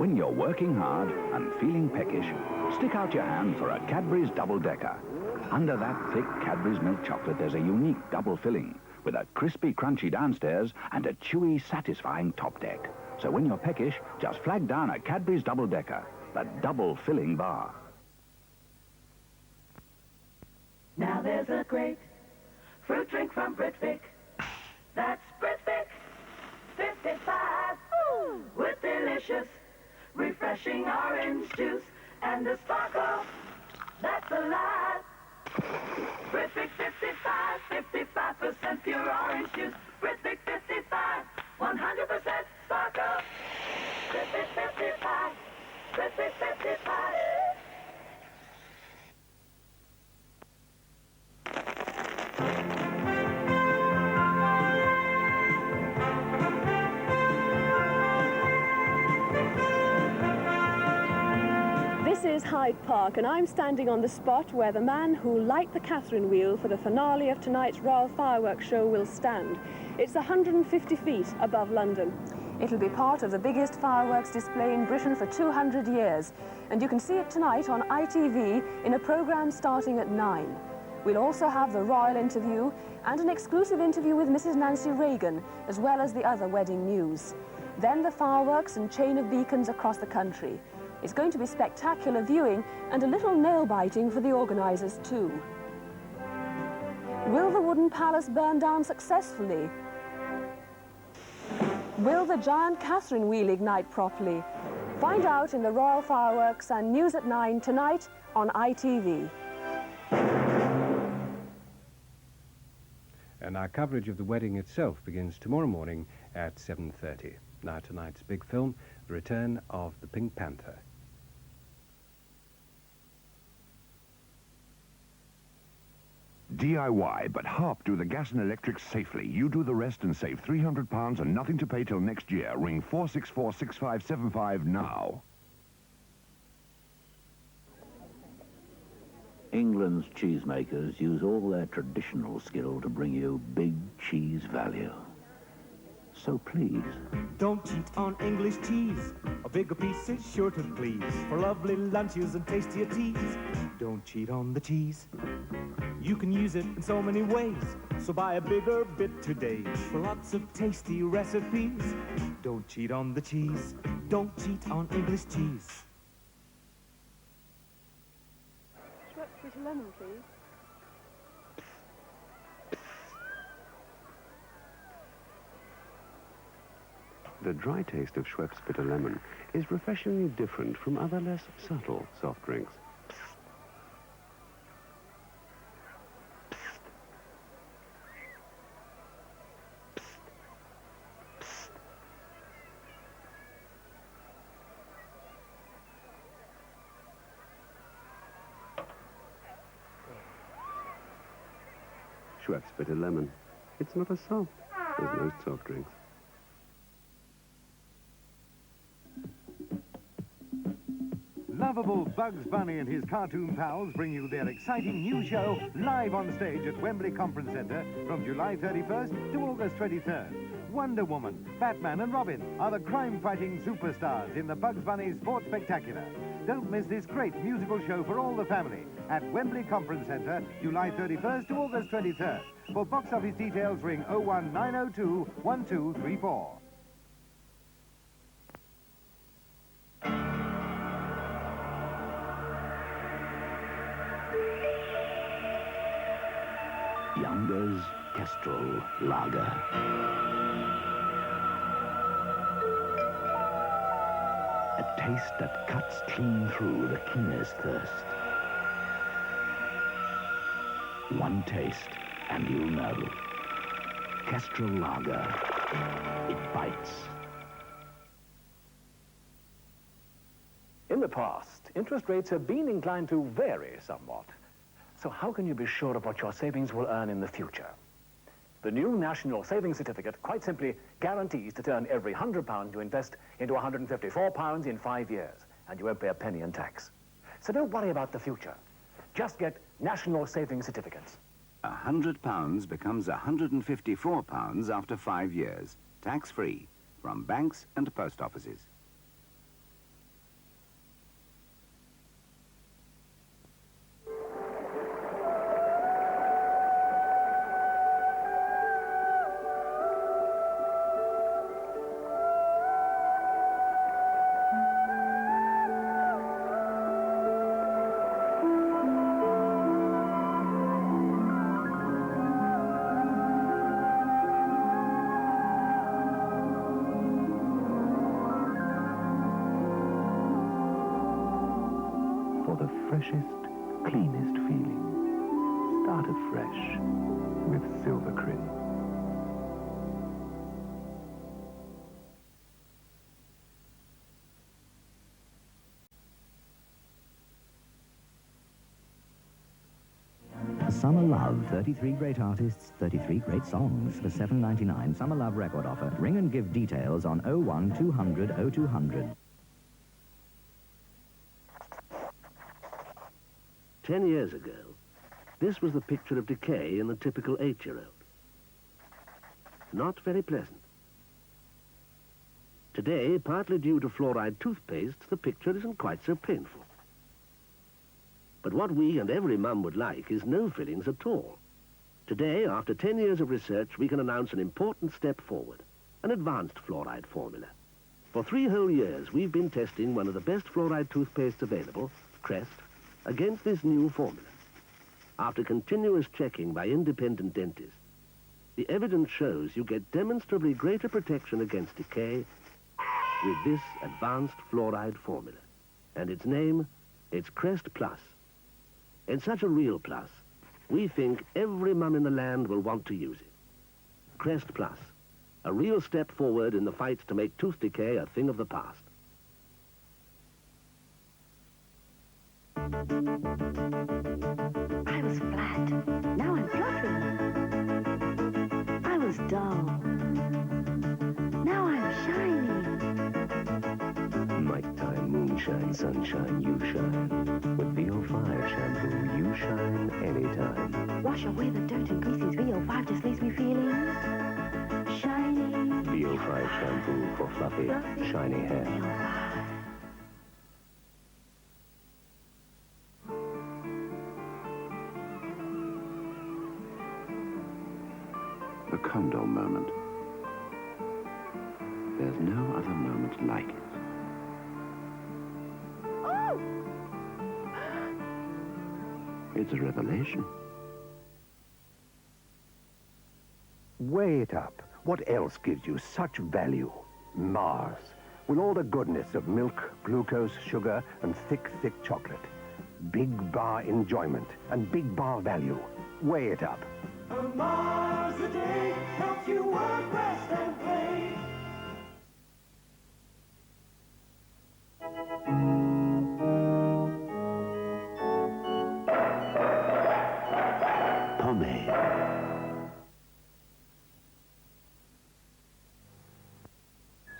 when you're working hard and feeling peckish, stick out your hand for a Cadbury's double-decker. Under that thick Cadbury's milk chocolate, there's a unique double filling with a crispy, crunchy downstairs and a chewy, satisfying top deck. So when you're peckish, just flag down a Cadbury's double-decker, the double filling bar. Now there's a great fruit drink from Britvic. That's Britvic 55 with delicious, refreshing orange juice and a sparkle that's alive. Britvic 55, 55% pure orange juice. Britvic 55, 100% sparkle. Britvic 55, Britvic 55. This is Hyde Park, and I'm standing on the spot where the man who light the Catherine wheel for the finale of tonight's Royal Fireworks Show will stand. It's 150 feet above London. It'll be part of the biggest fireworks display in Britain for 200 years, and you can see it tonight on ITV in a programme starting at 9. We'll also have the royal interview and an exclusive interview with Mrs. Nancy Reagan, as well as the other wedding news. Then the fireworks and chain of beacons across the country. It's going to be spectacular viewing and a little nail-biting for the organisers too. Will the wooden palace burn down successfully? Will the giant Catherine wheel ignite properly? Find out in the Royal Fireworks and News at 9 tonight on ITV. And our coverage of the wedding itself begins tomorrow morning at 7:30. Now tonight's big film, the return of the Pink Panther. DIY, but Harp do the gas and electric safely. You do the rest and save £300 and nothing to pay till next year. Ring 464-6575 now. England's cheesemakers use all their traditional skill to bring you big cheese value. So please, don't cheat on English cheese. A bigger piece is sure to please. For lovely lunches and tastier teas, don't cheat on the cheese. You can use it in so many ways, so buy a bigger bit today. For lots of tasty recipes, don't cheat on the cheese. Don't cheat on English cheese. Schweppes with lemon, please. The dry taste of Schweppes bitter lemon is refreshingly different from other less subtle soft drinks. Schweppes bitter lemon. It's not as soft as most soft drinks. Lovable Bugs Bunny and his cartoon pals bring you their exciting new show live on stage at Wembley Conference Centre from July 31st to August 23rd. Wonder Woman, Batman and Robin are the crime-fighting superstars in the Bugs Bunny Sports Spectacular. Don't miss this great musical show for all the family at Wembley Conference Centre, July 31st to August 23rd. For box office details, ring 01902 1234. Younger's Kestrel Lager. A taste that cuts clean through the keenest thirst. One taste and you'll know. Kestrel Lager. It bites. In the past, interest rates have been inclined to vary somewhat. So how can you be sure of what your savings will earn in the future? The new National Savings Certificate quite simply guarantees to turn every £100 you invest into £154 in 5 years, and you won't pay a penny in tax. So don't worry about the future. Just get National Savings Certificates. £100 becomes £154 after 5 years, tax-free, from banks and post offices. the freshest, cleanest feeling. Start afresh with Silvikrin. Summer Love, 33 great artists, 33 great songs for $7.99. Summer Love record offer. Ring and give details on 01 200 0200. 10 years ago, this was the picture of decay in the typical 8-year-old. Not very pleasant. Today, partly due to fluoride toothpaste, the picture isn't quite so painful. But what we and every mum would like is no fillings at all. Today, after 10 years of research, we can announce an important step forward, an advanced fluoride formula. For 3 whole years, we've been testing one of the best fluoride toothpastes available, Crest, against this new formula. After continuous checking by independent dentists, the evidence shows you get demonstrably greater protection against decay with this advanced fluoride formula. And its name, it's Crest Plus. It's such a real plus, we think every mum in the land will want to use it. Crest Plus, a real step forward in the fight to make tooth decay a thing of the past. I was flat. Now I'm fluffy. I was dull. Now I'm shiny. Nighttime, moonshine, sunshine, you shine. With VO5 shampoo, you shine anytime. Wash away the dirt and greases. VO5 just leaves me feeling shiny. VO5 shampoo for fluffy, shiny hair. The Condor moment. There's no other moment like it. Oh! It's a revelation. Weigh it up. What else gives you such value? Mars, with all the goodness of milk, glucose, sugar, and thick, thick chocolate. Big bar enjoyment and big bar value. Weigh it up. A Mars a day helps you work, rest, and play. Pomagne.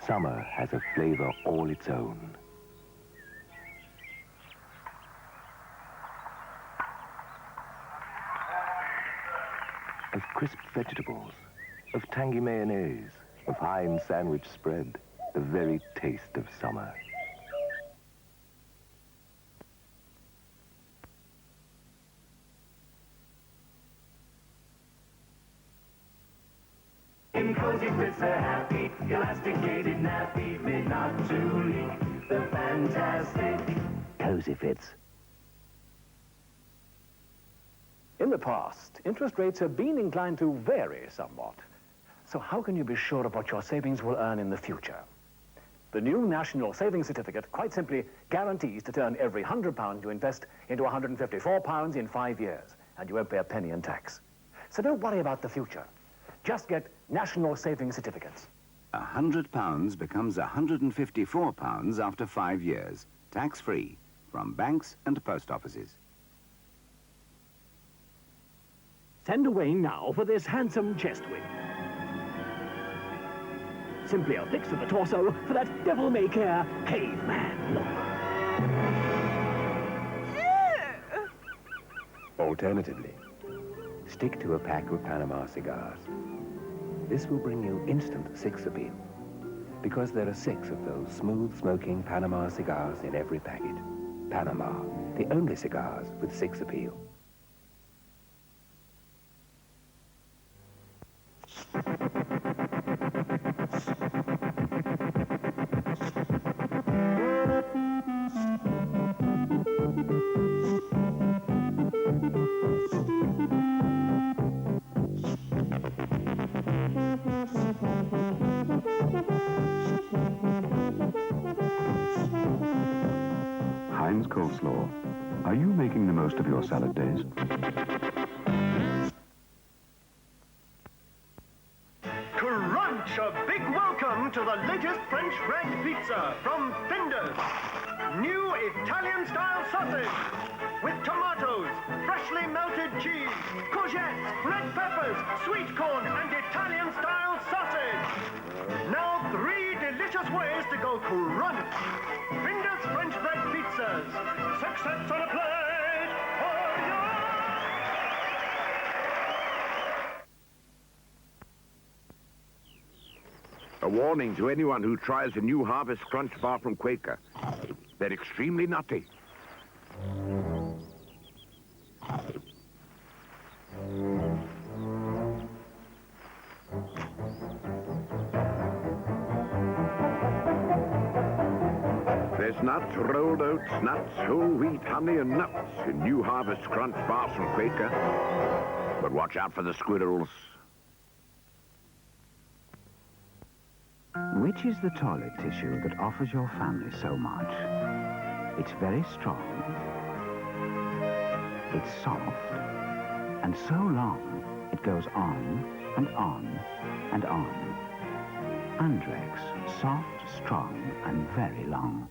Summer has a flavor all its own. Of crisp vegetables, of tangy mayonnaise, of Heinz sandwich spread, the very taste of summer. In Cosifits a happy, elasticated nappy, made not to leak, the fantastic Cosifits. In the past, interest rates have been inclined to vary somewhat. So how can you be sure of what your savings will earn in the future? The new National Savings Certificate quite simply guarantees to turn every £100 you invest into £154 in 5 years, and you won't pay a penny in tax. So don't worry about the future. Just get National Savings Certificates. £100 becomes £154 after 5 years, tax-free, from banks and post offices. Send away now for this handsome chest wing. Simply a fix of the torso for that devil-may-care caveman look. Alternatively, stick to a pack of Panama Cigars. This will bring you instant six appeal, because there are 6 of those smooth-smoking Panama cigars in every packet. Panama, the only cigars with 6 appeal. Heinz Coleslaw. Are you making the most of your salad days? Crunch! A big welcome to the latest French red pizza from Findus. New Italian-style sausage with tomatoes, freshly melted cheese, courgettes, red peppers, sweet corn, and Italian-style sausage. Now 3 delicious ways to go crunch. Findus French bread pizzas. Success on a plate for you. A warning to anyone who tries a new Harvest Crunch bar from Quaker. They're extremely nutty. There's nuts, rolled oats, nuts, whole wheat, honey, and nuts in new Harvest Crunch bars from Quaker. But watch out for the squirrels. Which is the toilet tissue that offers your family so much? It's very strong, it's soft, and so long it goes on and on and on. Andrex, soft, strong, and very long.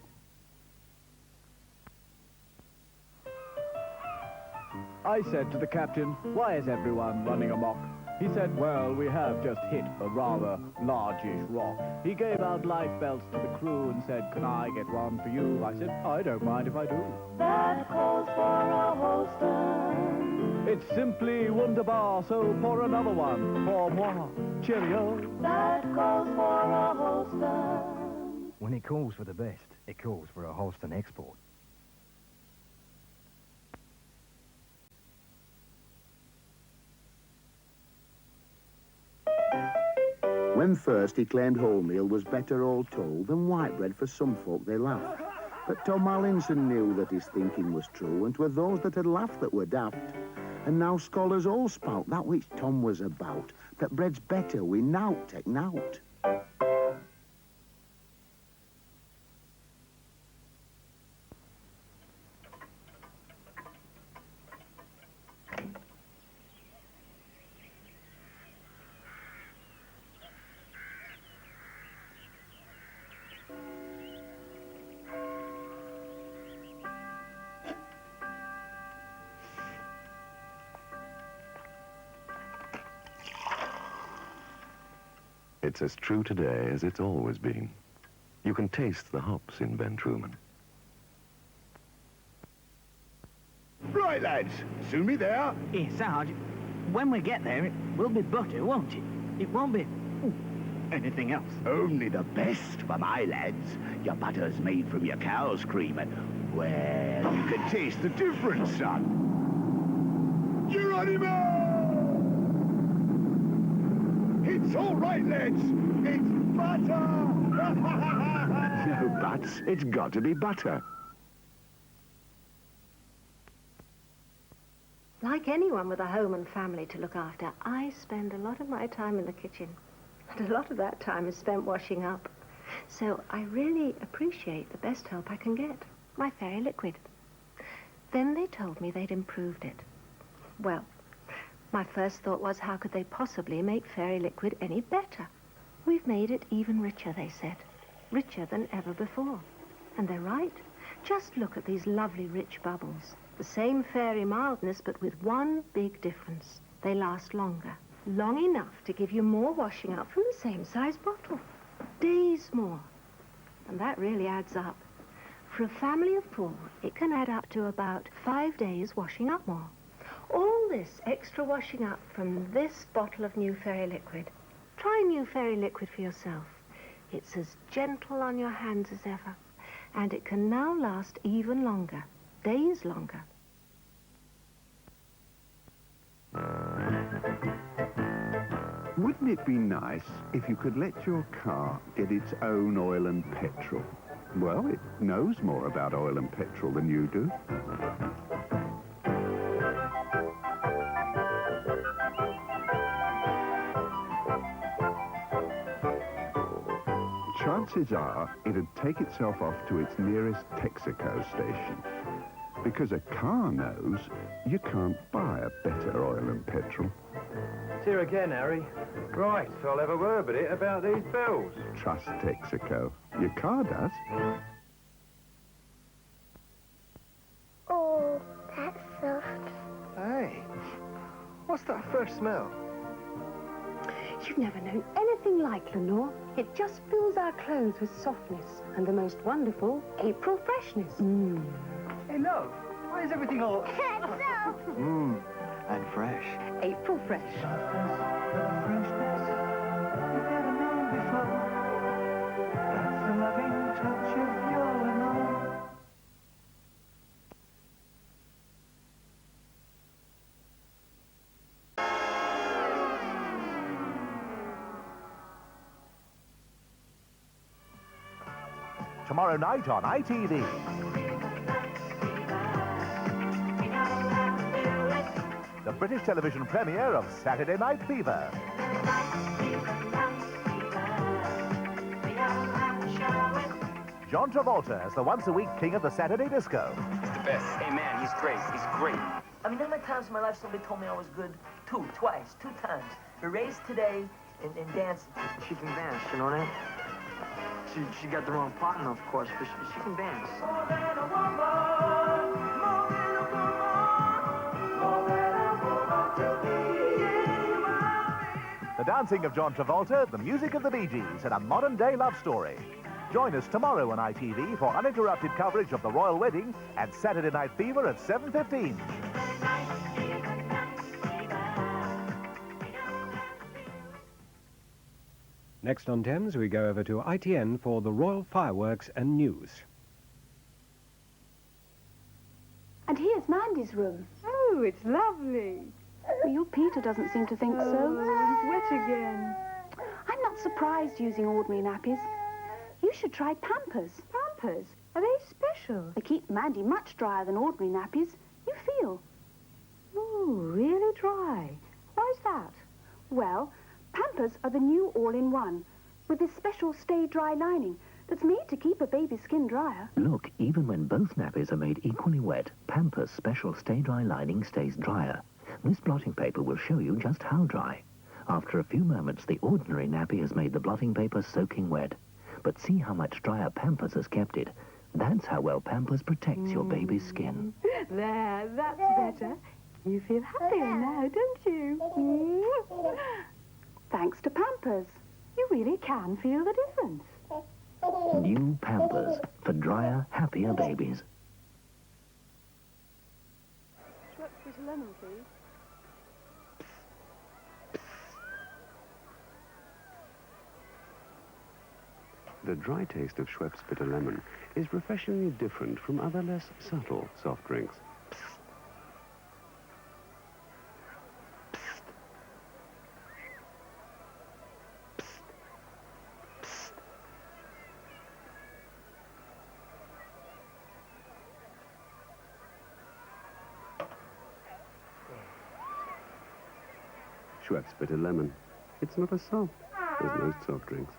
I said to the captain, "Why is everyone running amok?" He said, "Well, we have just hit a rather largish rock." He gave out life belts to the crew and said, "Can I get one for you?" I said, "I don't mind if I do." That calls for a Holsten. It's simply wunderbar, so pour another one for moi. Cheerio. That calls for a Holsten. When it calls for the best, it calls for a Holsten Export. When first he claimed wholemeal was better all told than white bread, for some folk they laughed. But Tom Allinson knew that his thinking was true, and 'twere those that had laughed that were daft. And now scholars all spout that which Tom was about, that bread's better we nowt take nowt. It's as true today as it's always been. You can taste the hops in Ben Truman. Right, lads. Soon be there. Here, Sarge, when we get there, it will be butter, won't it? It won't be anything else. Only the best for my lads. Your butter's made from your cow's cream, and, well, you can taste the difference, son. You're on him out! It's all right, lads. It's butter! No buts. It's got to be butter. Like anyone with a home and family to look after, I spend a lot of my time in the kitchen. And a lot of that time is spent washing up. So I really appreciate the best help I can get, my Fairy Liquid. Then they told me they'd improved it. Well, my first thought was, how could they possibly make Fairy Liquid any better? We've made it even richer, they said. Richer than ever before. And they're right. Just look at these lovely rich bubbles. The same fairy mildness, but with one big difference. They last longer. Long enough to give you more washing up from the same size bottle. Days more. And that really adds up. For a family of 4, it can add up to about 5 days washing up more. All this extra washing up from this bottle of new Fairy Liquid. Try new Fairy Liquid for yourself. It's as gentle on your hands as ever. And it can now last even longer. Days longer. Wouldn't it be nice if you could let your car get its own oil and petrol? Well, it knows more about oil and petrol than you do. Chances are it'd take itself off to its nearest Texaco station. Because a car knows you can't buy a better oil and petrol. It's here again, Harry. Right, I'll have a word with it about these bills. Trust Texaco. Your car does. Oh, that's soft. Hey, what's that first smell? You've never known anything like Lenor. It just fills our clothes with softness and the most wonderful April freshness. Hey, love, why is everything all... So, and fresh. April fresh. Freshness you've never known before. That's the loving touch of your Lenor. Tomorrow night on ITV. The British television premiere of Saturday Night Fever. John Travolta as the once-a-week king of the Saturday disco. The best. Hey, man, he's great. He's great. I mean, there are times in my life somebody told me I was good. Two times. Erased today and dancing. She can dance, you know that? She got the wrong partner, of course, but she can dance. The dancing of John Travolta, the music of the Bee Gees, and a modern-day love story. Join us tomorrow on ITV for uninterrupted coverage of the royal wedding and Saturday Night Fever at 7:15. Next on Thames, we go over to ITN for the Royal Fireworks and News. And here's Mandy's room. Oh, it's lovely. Well, your Peter doesn't seem to think so. He's wet again. I'm not surprised using ordinary nappies. You should try Pampers. Pampers? Are they special? They keep Mandy much drier than ordinary nappies. You feel. Oh, really dry. Why's that? Well, Pampers are the new all-in-one with this special stay-dry lining that's made to keep a baby's skin drier. Look, even when both nappies are made equally wet, Pampers' special stay-dry lining stays drier. This blotting paper will show you just how dry. After a few moments, the ordinary nappy has made the blotting paper soaking wet. But see how much drier Pampers has kept it. That's how well Pampers protects your baby's skin. There, that's better. You feel happier now, don't you? Thanks to Pampers. You really can feel the difference. New Pampers for drier, happier babies. Schweppes with lemon, please. The dry taste of Schweppes Bitter Lemon is refreshingly different from other less subtle soft drinks. Schweppes Bitter Lemon. It's not as soft as most soft drinks.